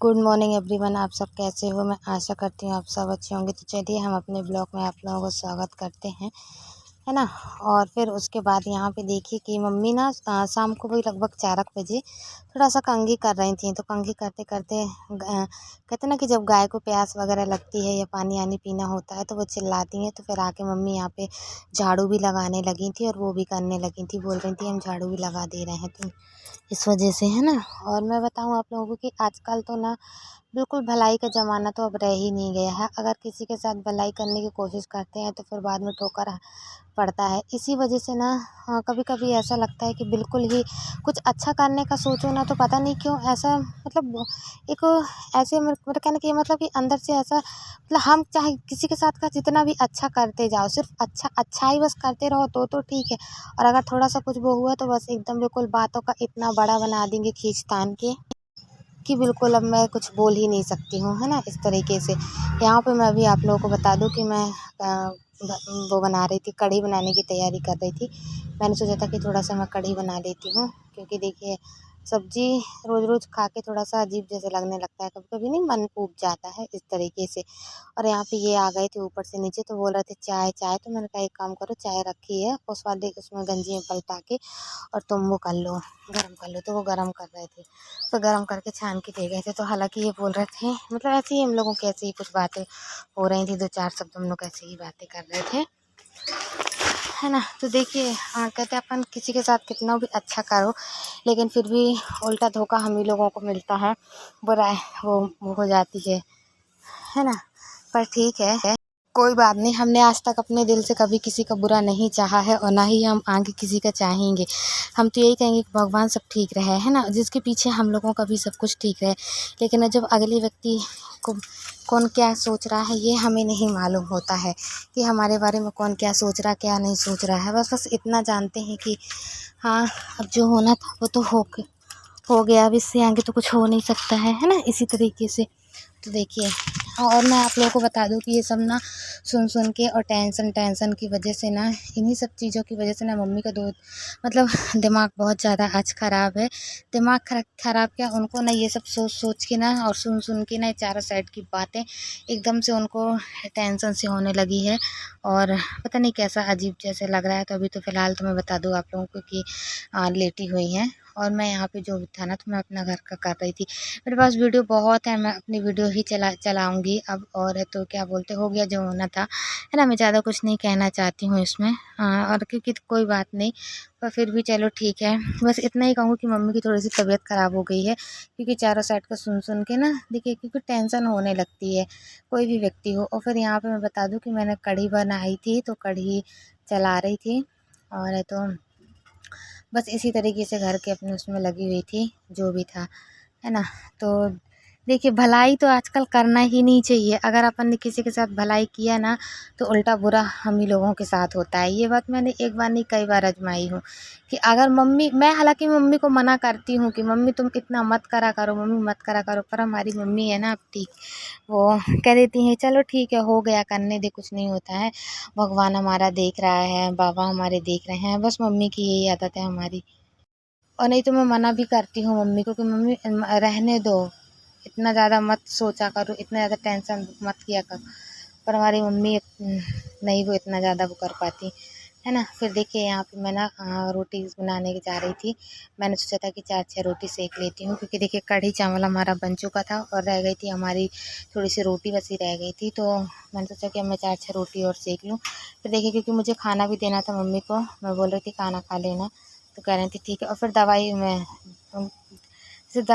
Good morning everyone. आप सब कैसे हो? मैं आशा करती हूँ आप सब अच्छे होंगे। तो चलिए हम अपने ब्लॉग में आप लोगों को स्वागत करते हैं, है ना। और फिर उसके बाद यहाँ पे देखिए कि मम्मी ना शाम को वही लगभग 4 बजे थोड़ा सा कंघी कर रही थी। तो कंघी करते करते कहते ना कि जब गाय को प्यास वगैरह लगती है या पानी आनी पीना होता है तो वो चिल्लाती हैं। तो फिर आके मम्मी यहाँ पे झाड़ू भी लगाने लगी थी और वो भी करने लगी थी। बोल रही थी हम झाड़ू भी लगा दे रहे हैं तो इस वजह से, है ना। और मैं बताऊँ आप लोगों को कि आजकल तो ना बिल्कुल भलाई का ज़माना तो अब रह ही नहीं गया है। अगर किसी के साथ भलाई करने की कोशिश करते हैं तो फिर बाद में ठोकर पड़ता है। इसी वजह से ना कभी कभी ऐसा लगता है कि बिल्कुल ही कुछ अच्छा करने का सोचो ना तो पता नहीं क्यों ऐसा मतलब एक ऐसे मेरा कहने का ये मतलब कि अंदर से ऐसा मतलब हम चाहे किसी के साथ का जितना भी अच्छा करते जाओ, सिर्फ अच्छा ही बस करते रहो तो ठीक है। और अगर थोड़ा सा कुछ वो हुआ तो बस एकदम बिल्कुल बातों का इतना बड़ा बना देंगे खींच तान के कि बिल्कुल अब मैं कुछ बोल ही नहीं सकती हूँ, है ना। इस तरीके से यहाँ पे मैं अभी आप लोगों को बता दूँ कि मैं वो बना रही थी, कढ़ी बनाने की तैयारी कर रही थी। मैंने सोचा था कि थोड़ा सा मैं कढ़ी बना लेती हूँ, क्योंकि देखिए सब्जी रोज़ रोज़ खा के थोड़ा सा अजीब जैसे लगने लगता है, कभी कभी नहीं मन ऊब जाता है इस तरीके से। और यहाँ पे ये आ गए थे ऊपर से नीचे तो बोल रहे थे चाय चाय। तो मैंने कहा एक काम करो, चाय रखी है उस वाले उसमें गंजी में पलटा के और तुम वो कर लो, गर्म कर लो। तो वो गर्म कर रहे थे तो गर्म करके छान के दे गए थे। तो हालांकि ये बोल रहे थे मतलब ऐसे ही हम लोगों की ऐसे ही कुछ बातें हो रही थी, 2-4 शब्द हम लोग ऐसे ही बातें कर रहे थे, है ना। तो देखिए कहते हैं अपन किसी के साथ कितना भी अच्छा करो लेकिन फिर भी उल्टा धोखा हम ही लोगों को मिलता है, बुराई वो हो जाती है ना। पर ठीक है, कोई बात नहीं। हमने आज तक अपने दिल से कभी किसी का बुरा नहीं चाहा है और ना ही हम आगे किसी का चाहेंगे। हम तो यही कहेंगे कि भगवान सब ठीक रहे, है ना, जिसके पीछे हम लोगों का भी सब कुछ ठीक रहे। लेकिन जब अगले व्यक्ति को कौन क्या सोच रहा है ये हमें नहीं मालूम होता है कि हमारे बारे में कौन क्या सोच रहा है क्या नहीं सोच रहा है। बस इतना जानते हैं कि हाँ, अब जो होना था वो तो हो गया। अब इससे आगे तो कुछ हो नहीं सकता है ना, इसी तरीके से। तो देखिए और मैं आप लोगों को बता दूं कि ये सब ना सुन के और टेंशन की वजह से ना, इन्हीं सब चीज़ों की वजह से ना मम्मी का दो मतलब दिमाग बहुत ज़्यादा आज ख़राब है। दिमाग ख़राब क्या, उनको ना ये सब सोच के ना और सुन के ना चारों साइड की बातें एकदम से उनको टेंशन से होने लगी है। और पता नहीं कैसा अजीब जैसे लग रहा है। तो अभी तो फ़िलहाल तो मैं बता दूँ आप लोगों को कि लेटी हुई हैं और मैं यहाँ पे जो था ना तो मैं अपना घर का कर रही थी। मेरे पास वीडियो बहुत है, मैं अपनी वीडियो ही चलाऊँगी अब। और है तो क्या बोलते, हो गया जो होना था, है ना। मैं ज़्यादा कुछ नहीं कहना चाहती हूँ इसमें। और क्योंकि कोई बात नहीं, पर फिर भी चलो ठीक है। बस इतना ही कहूँगी कि मम्मी की थोड़ी सी तबीयत ख़राब हो गई है, क्योंकि चारों साइड का सुन के ना देखिए क्योंकि टेंशन होने लगती है कोई भी व्यक्ति हो। और फिर यहाँ पे मैं बता दूँ कि मैंने कढ़ी बनाई थी तो कढ़ी चला रही थी। और है तो बस इसी तरीके से घर के अपने उसमें लगी हुई थी जो भी था, है ना। तो देखिए भलाई तो आजकल करना ही नहीं चाहिए। अगर अपन ने किसी के साथ भलाई किया ना तो उल्टा बुरा हम ही लोगों के साथ होता है। ये बात मैंने एक बार नहीं कई बार आजमाई हूँ कि अगर मैं हालांकि मम्मी को मना करती हूँ कि मम्मी तुम इतना मत करा करो, मम्मी मत करा करो। पर हमारी मम्मी है ना अब ठीक, वो कह देती हैं चलो ठीक है हो गया करने दे, कुछ नहीं होता है, भगवान हमारा देख रहा है, बाबा हमारे देख रहे हैं। बस मम्मी की यही आदत है हमारी। और नहीं तो मैं मना भी करती हूँ मम्मी को कि मम्मी रहने दो, इतना ज़्यादा मत सोचा करो, इतना ज़्यादा टेंशन मत किया करो। पर हमारी मम्मी नहीं वो इतना ज़्यादा वो कर पाती, है ना। फिर देखिए यहाँ पे मैं ना रोटी बनाने की जा रही थी। मैंने सोचा था कि 4-6 रोटी सेक लेती हूँ, क्योंकि देखिए कढ़ी चावल हमारा बन चुका था और रह गई थी हमारी थोड़ी सी रोटी बसी रह गई थी। तो मैंने सोचा कि अब मैं 4-6 रोटी और सेक लूँ। फिर देखिए क्योंकि मुझे खाना भी देना था मम्मी को, मैं बोल रही थी खाना खा लेना, तो कह रही थी ठीक है। और फिर दवाई में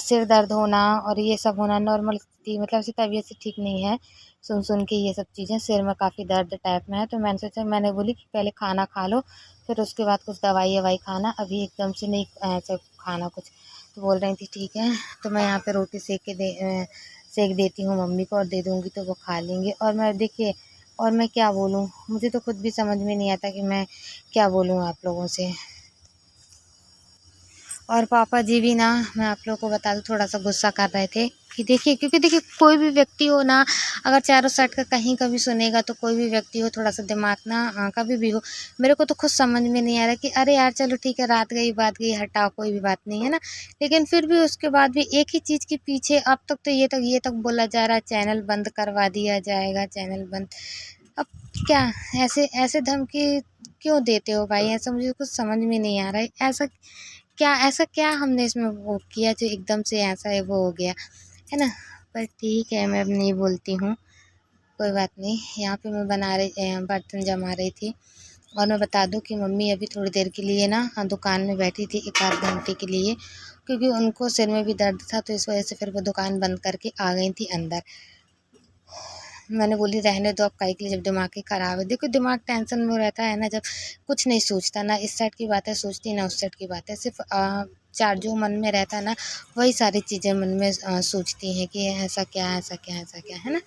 सिर दर्द होना और ये सब होना नॉर्मल थी, मतलब ऐसी तबीयत से ठीक नहीं है। सुन के ये सब चीज़ें सिर में काफ़ी दर्द टाइप में है। तो मैंने सोचा, मैंने बोली कि पहले खाना खा लो फिर उसके बाद कुछ दवाई खाना, अभी एकदम से नहीं ऐसे खाना कुछ। तो बोल रही थी ठीक है। तो मैं यहाँ पे रोटी सेक देती हूँ मम्मी को और दे दूँगी तो वो खा लेंगे। और मैं देखिए और मैं क्या बोलूँ, मुझे तो खुद भी समझ में नहीं आता कि मैं क्या बोलूँ आप लोगों से। और पापा जी भी ना, मैं आप लोगों को बता दूँ, थोड़ा सा गुस्सा कर रहे थे कि देखिए, क्योंकि देखिए कोई भी व्यक्ति हो ना, अगर चारों साइड का कहीं का भी सुनेगा तो कोई भी व्यक्ति हो, थोड़ा सा दिमाग ना कभी भी हो, मेरे को तो खुद समझ में नहीं आ रहा कि अरे यार चलो ठीक है, रात गई बात गई, हटाओ, कोई भी बात नहीं है ना। लेकिन फिर भी उसके बाद भी एक ही चीज़ के पीछे अब तक तो ये तक बोला जा रहा है चैनल बंद करवा दिया जाएगा, चैनल बंद। अब क्या, ऐसे ऐसे धमकी क्यों देते हो भाई? ऐसा मुझे कुछ समझ में नहीं आ रहा है। ऐसा क्या हमने इसमें वो किया जो एकदम से ऐसा है वो हो गया, है ना। पर ठीक है, मैं अब नहीं बोलती हूँ, कोई बात नहीं। यहाँ पे मैं बर्तन जमा रही थी। और मैं बता दूँ कि मम्मी अभी थोड़ी देर के लिए ना दुकान में बैठी थी, 1 आध घंटे के लिए, क्योंकि उनको सिर में भी दर्द था, तो इस वजह से फिर वो दुकान बंद करके आ गई थी अंदर। मैंने बोली रहने दो अब, काहे के लिए, जब दिमाग ही ख़राब है। देखो दिमाग टेंशन में रहता है ना, जब कुछ नहीं सोचता, ना इस साइड की बातें सोचती ना उस साइड की बातें, सिर्फ चार जो मन में रहता है ना, वही सारी चीज़ें मन में सोचती हैं कि ऐसा क्या, ऐसा क्या, ऐसा क्या, है ना।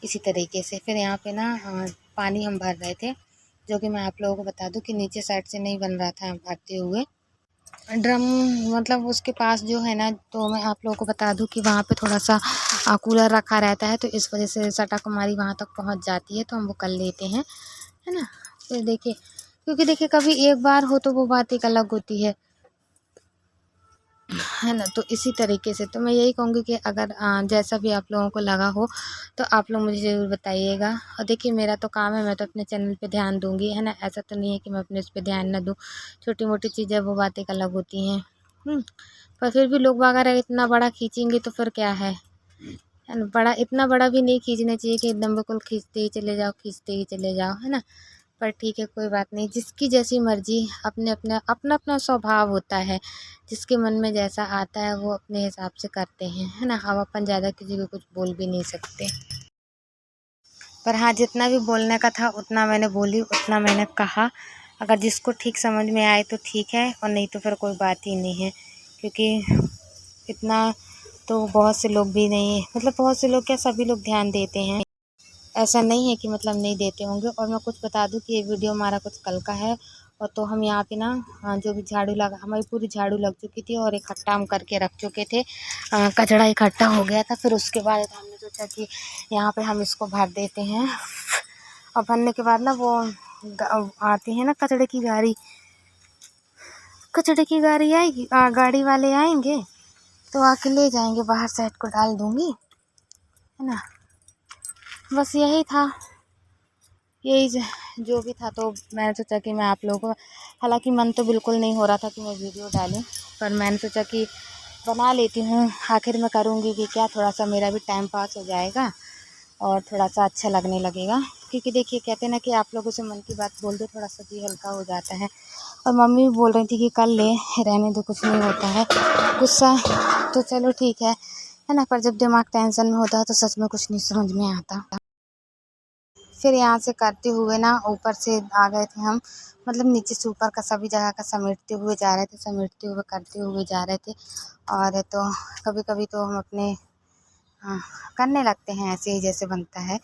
इसी तरीके से फिर यहाँ पे ना पानी हम भर रहे थे, जो कि मैं आप लोगों को बता दूँ कि नीचे साइड से नहीं बन रहा था भरते हुए ड्रम, मतलब उसके पास जो है ना, तो मैं आप लोगों को बता दूँ कि वहाँ पे थोड़ा सा कूलर रखा रहता है, तो इस वजह से सटक हमारी वहाँ तक पहुँच जाती है, तो हम वो कर लेते हैं, है ना। फिर देखिए, क्योंकि देखिए कभी एक बार हो तो वो बात एक अलग होती है ना। तो इसी तरीके से तो मैं यही कहूँगी कि अगर जैसा भी आप लोगों को लगा हो तो आप लोग मुझे ज़रूर बताइएगा। और देखिए मेरा तो काम है, मैं तो अपने चैनल पे ध्यान दूँगी, है ना। ऐसा तो नहीं है कि मैं अपने उस पे ध्यान ना दूँ, छोटी मोटी चीज़ें वो बातें अलग होती हैं। पर फिर भी लोग वगैरह इतना बड़ा खींचेंगे तो फिर क्या है ना। बड़ा इतना बड़ा भी नहीं खींचना चाहिए कि एकदम बिल्कुल खींचते ही चले जाओ, खींचते ही चले जाओ, है ना। पर ठीक है, कोई बात नहीं, जिसकी जैसी मर्ज़ी, अपना-अपना स्वभाव होता है, जिसके मन में जैसा आता है वो अपने हिसाब से करते हैं, है ना। अब अपन ज़्यादा किसी को कुछ बोल भी नहीं सकते। पर हाँ, जितना भी बोलने का था उतना मैंने बोली, उतना मैंने कहा। अगर जिसको ठीक समझ में आए तो ठीक है, और नहीं तो फिर कोई बात ही नहीं है, क्योंकि इतना तो बहुत से लोग भी नहीं, मतलब बहुत से लोग क्या, सभी लोग ध्यान देते हैं। ऐसा नहीं है कि मतलब नहीं देते होंगे। और मैं कुछ बता दूँ कि ये वीडियो हमारा कुछ कल का है, और तो हम यहाँ पे ना जो भी झाड़ू लगा, हमारी पूरी झाड़ू लग चुकी थी और इकट्ठा हम करके रख चुके थे, कचरा इकट्ठा हो गया था। फिर उसके बाद हमने सोचा कि यहाँ पे हम इसको भर देते हैं, और भरने के बाद ना वो आती है ना कचड़े की गाड़ी आएगी, गाड़ी वाले आएंगे तो आके ले जाएंगे, बाहर साइड को डाल दूँगी, है ना। बस यही था, जो भी था, तो मैंने सोचा कि मैं आप लोगों को, हालांकि मन तो बिल्कुल नहीं हो रहा था कि मैं वीडियो डालूं, पर मैंने सोचा कि बना लेती हूँ, आखिर में करूँगी भी क्या, थोड़ा सा मेरा भी टाइम पास हो जाएगा और थोड़ा सा अच्छा लगने लगेगा। क्योंकि देखिए कहते हैं ना कि आप लोगों से मन की बात बोल दो, थोड़ा सा जी हल्का हो जाता है। और मम्मी भी बोल रही थी कि कर ले, रहने दो, कुछ नहीं होता है गुस्सा, तो चलो ठीक है ना। पर जब दिमाग टेंशन में होता है तो सच में कुछ नहीं समझ में आता। फिर यहाँ से करते हुए ना ऊपर से आ गए थे हम, मतलब नीचे से ऊपर का सभी जगह का समेटते हुए करते हुए जा रहे थे। और तो कभी कभी तो हम अपने हाँ, करने लगते हैं ऐसे ही जैसे बनता है,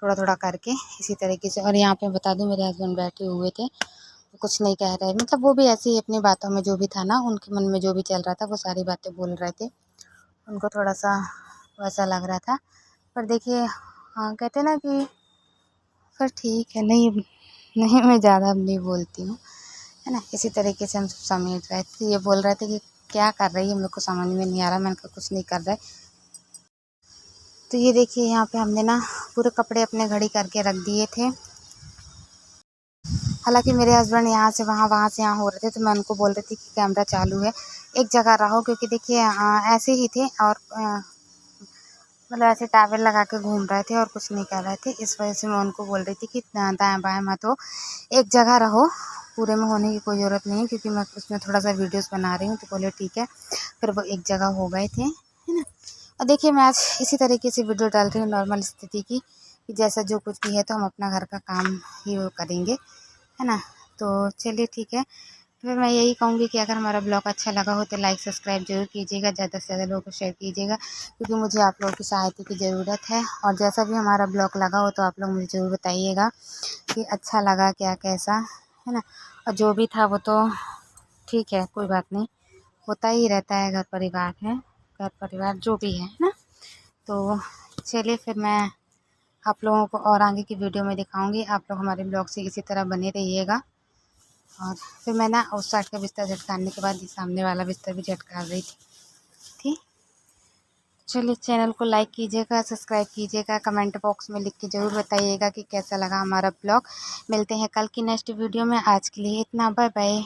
थोड़ा थोड़ा करके इसी तरीके से। और यहाँ पे बता दूँ, मेरे हस्बैंड बैठे हुए थे, वो कुछ नहीं कह रहे, मतलब वो भी ऐसे ही अपनी बातों में, जो भी था ना उनके मन में जो भी चल रहा था वो सारी बातें बोल रहे थे। उनको थोड़ा सा वैसा लग रहा था। पर देखिए, हाँ कहते ना कि, पर ठीक है, नहीं नहीं, मैं ज़्यादा अब नहीं बोलती हूँ, है ना। इसी तरीके से हम सब समेट रहे थे, ये बोल रहे थे कि क्या कर रही है, मेरे को समझ में नहीं आ रहा। मैंने कहा कुछ नहीं कर रहे। तो ये देखिए यहाँ पे हमने ना पूरे कपड़े अपने घड़ी करके रख दिए थे। हालांकि मेरे हस्बैंड यहाँ से वहाँ, वहाँ से यहाँ हो रहे थे, तो मैं उनको बोल रही थी कि कैमरा चालू है, एक जगह रहो, क्योंकि देखिए ऐसे ही थे, और मतलब ऐसे टॉवल लगा के घूम रहे थे और कुछ नहीं कर रहे थे। इस वजह से मैं उनको बोल रही थी कि दाएं बाएं मत हो, एक जगह रहो, पूरे में होने की कोई ज़रूरत नहीं है, क्योंकि मैं उसमें थोड़ा सा वीडियोस बना रही हूँ। तो बोले ठीक है, फिर वो एक जगह हो गए थे, है ना। और देखिए मैं आज इसी तरीके से वीडियो डाल रही हूँ, नॉर्मल स्थिति की, कि जैसा जो कुछ भी है, तो हम अपना घर का काम ही वो करेंगे, है ना। तो चलिए ठीक है, तो फिर मैं यही कहूँगी कि अगर हमारा ब्लॉग अच्छा लगा हो तो लाइक सब्सक्राइब जरूर कीजिएगा, ज़्यादा से ज़्यादा लोगों को शेयर कीजिएगा, क्योंकि मुझे आप लोगों की सहायता की ज़रूरत है। और जैसा भी हमारा ब्लॉग लगा हो तो आप लोग मुझे ज़रूर बताइएगा कि अच्छा लगा क्या, कैसा, है ना। और जो भी था वो तो ठीक है, कोई बात नहीं, होता ही रहता है घर परिवार है, घर परिवार जो भी है ना। तो चलिए फिर मैं आप लोगों को और आगे की वीडियो में दिखाऊंगी। आप लोग हमारे ब्लॉग से इसी तरह बने रहिएगा। और फिर मैं ना उस साइड का बिस्तर झटकाने के बाद सामने वाला बिस्तर भी झटका रही थी। चलिए चैनल को लाइक कीजिएगा, सब्सक्राइब कीजिएगा, कमेंट बॉक्स में लिख के ज़रूर बताइएगा कि कैसा लगा हमारा ब्लॉग। मिलते हैं कल की नेक्स्ट वीडियो में। आज के लिए इतना, बाय बाय।